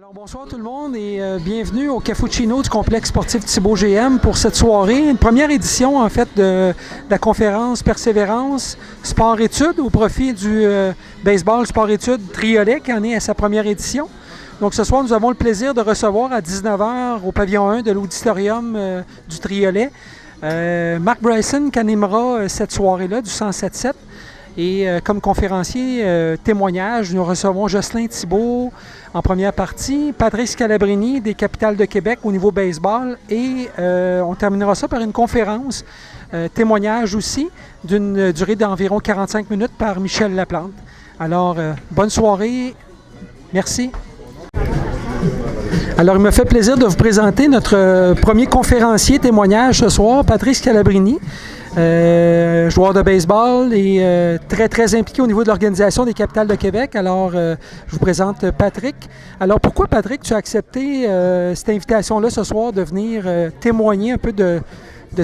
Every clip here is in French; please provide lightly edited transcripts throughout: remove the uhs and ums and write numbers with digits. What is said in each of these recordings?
Alors, bonsoir tout le monde et bienvenue au Cappuccino du complexe sportif Thibault GM pour cette soirée. Une première édition en fait de la conférence Persévérance Sport-Études au profit du baseball Sport-Études Triolet qui en est à sa première édition. Donc ce soir, nous avons le plaisir de recevoir à 19h au pavillon 1 de l'auditorium du Triolet Mark Bryson qui animera cette soirée-là du 107.7. Et comme conférencier témoignage, nous recevons Jocelyn Thibault en première partie, Patrice Calabrini des Capitales de Québec au niveau baseball et on terminera ça par une conférence témoignage aussi d'une durée d'environ 45 minutes par Michel Laplante. Alors, bonne soirée. Merci. Alors, il me fait plaisir de vous présenter notre premier conférencier témoignage ce soir, Patrice Calabrini. Joueur de baseball et très impliqué au niveau de l'organisation des Capitales de Québec. Alors, je vous présente Patrick. Alors, pourquoi, Patrick, tu as accepté cette invitation-là ce soir de venir témoigner un peu de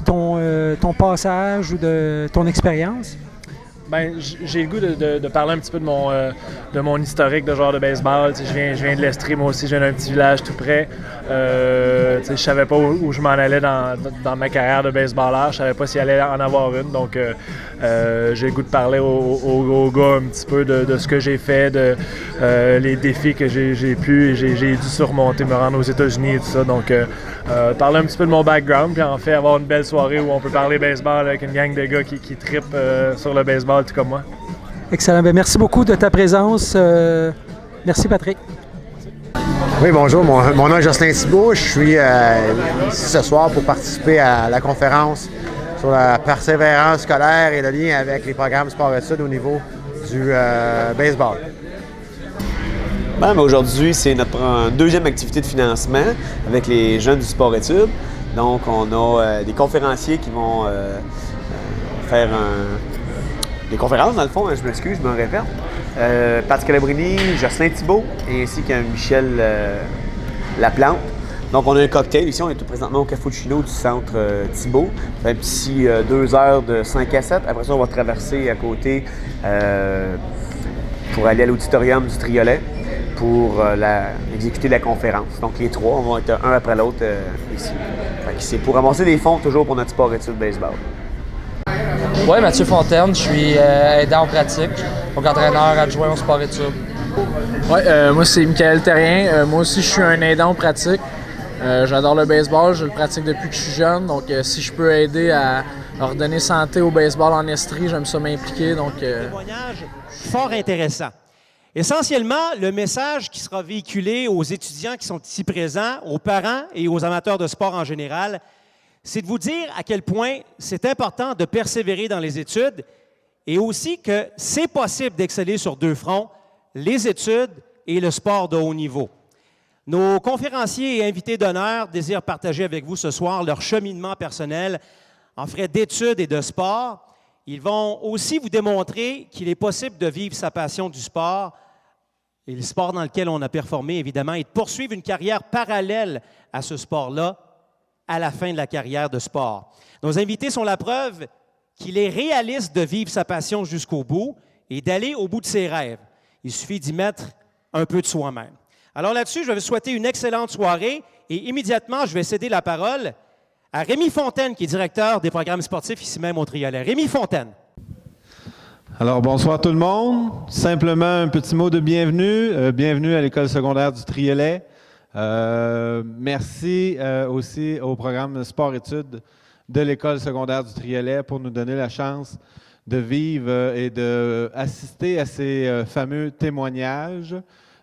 ton passage ou de ton expérience? Ben, j'ai le goût de parler un petit peu de mon historique de joueur de baseball. Je viens de l'Estrie, moi aussi, je viens d'un petit village tout près. Je ne savais pas où je m'en allais dans ma carrière de baseballeur. Je ne savais pas s'il allait en avoir une. Donc, j'ai le goût de parler aux gars un petit peu de ce que j'ai fait, de les défis que j'ai pu et j'ai dû surmonter, me rendre aux États-Unis et tout ça. Donc, parler un petit peu de mon background, puis en fait, avoir une belle soirée où on peut parler baseball avec une gang de gars qui trippent sur le baseball, tout comme moi. Excellent. Bien, merci beaucoup de ta présence. Merci, Patrick. Oui, bonjour. Mon nom est Jocelyn Thibault. Je suis ici ce soir pour participer à la conférence sur la persévérance scolaire et le lien avec les programmes sport-études au niveau du baseball. Ben, aujourd'hui, c'est notre deuxième activité de financement avec les jeunes du sport-études. Donc, on a des conférenciers qui vont faire des conférences, dans le fond, je m'excuse, je me répète. Patrick Calabrini, Jocelyn Thibault, ainsi qu'un Michel Laplante. Donc, on a un cocktail ici, on est tout présentement au Cappuccino du centre Thibault. Ça fait un petit 2 heures de 5 à 7. Après ça, on va traverser à côté pour aller à l'auditorium du Triolet pour exécuter la conférence. Donc, les trois, on va être un après l'autre ici. C'est pour ramasser des fonds toujours pour notre sport-études baseball. Oui, Mathieu Fontaine, je suis aidant en pratique, donc entraîneur adjoint au sport-études. Oui, moi c'est Michael Terrien. Moi aussi je suis un aidant en pratique. J'adore le baseball, je le pratique depuis que je suis jeune, donc si je peux aider à redonner santé au baseball en Estrie, j'aime ça m'impliquer. Donc, témoignage fort intéressant. Essentiellement, le message qui sera véhiculé aux étudiants qui sont ici présents, aux parents et aux amateurs de sport en général, c'est de vous dire à quel point c'est important de persévérer dans les études et aussi que c'est possible d'exceller sur 2 fronts, les études et le sport de haut niveau. Nos conférenciers et invités d'honneur désirent partager avec vous ce soir leur cheminement personnel en frais d'études et de sport. Ils vont aussi vous démontrer qu'il est possible de vivre sa passion du sport et le sport dans lequel on a performé, évidemment, et de poursuivre une carrière parallèle à ce sport-là à la fin de la carrière de sport. Nos invités sont la preuve qu'il est réaliste de vivre sa passion jusqu'au bout et d'aller au bout de ses rêves. Il suffit d'y mettre un peu de soi-même. Alors là-dessus, je vais vous souhaiter une excellente soirée et immédiatement, je vais céder la parole à Rémi Fontaine, qui est directeur des programmes sportifs ici même au Triolet. Rémi Fontaine. Alors, bonsoir tout le monde. Simplement un petit mot de bienvenue. Bienvenue à l'école secondaire du Triolet. Merci aussi au programme Sport-Études de l'école secondaire du Triolet pour nous donner la chance de vivre et d'assister à ces fameux témoignages.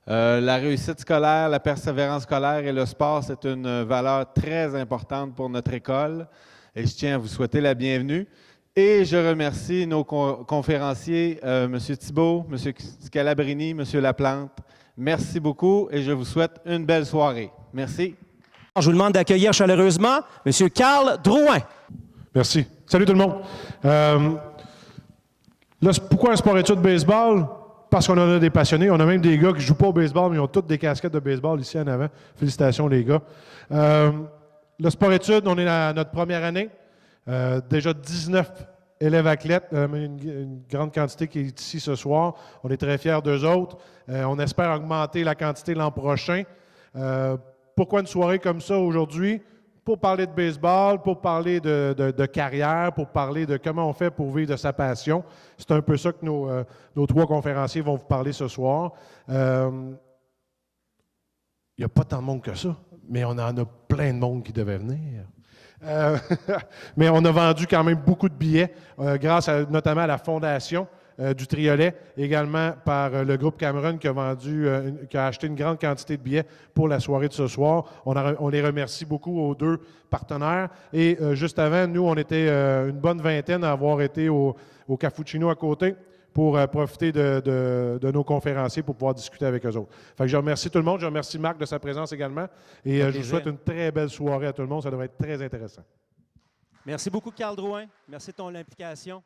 La réussite scolaire, la persévérance scolaire et le sport, c'est une valeur très importante pour notre école et je tiens à vous souhaiter la bienvenue. Et je remercie nos conférenciers, M. Thibault, M. Calabrini, M. Laplante. Merci beaucoup et je vous souhaite une belle soirée. Merci. Je vous demande d'accueillir chaleureusement M. Carl Drouin. Merci. Salut tout le monde. Là, pourquoi un sport-études baseball? Parce qu'on en a des passionnés. On a même des gars qui ne jouent pas au baseball, mais ils ont toutes des casquettes de baseball ici en avant. Félicitations, les gars. Le sport-études, on est à notre première année. Déjà 19 élèves athlètes, une grande quantité qui est ici ce soir. On est très fiers d'eux autres. On espère augmenter la quantité l'an prochain. Pourquoi une soirée comme ça aujourd'hui? Pour parler de baseball, pour parler de carrière, pour parler de comment on fait pour vivre de sa passion. C'est un peu ça que nos 3 conférenciers vont vous parler ce soir. Il n'y a pas tant de monde que ça, mais on en a plein de monde qui devait venir. Mais on a vendu quand même beaucoup de billets, grâce notamment à la fondation du Triolet, également par le groupe Cameron qui a acheté une grande quantité de billets pour la soirée de ce soir. On les remercie beaucoup aux 2 partenaires. Et juste avant, nous, on était une bonne vingtaine à avoir été au Cappuccino à côté pour profiter de nos conférenciers pour pouvoir discuter avec eux autres. Fait que je remercie tout le monde. Je remercie Marc de sa présence également. Et je vous souhaite une très belle soirée à tout le monde. Ça devrait être très intéressant. Merci beaucoup, Carl Drouin. Merci de ton implication.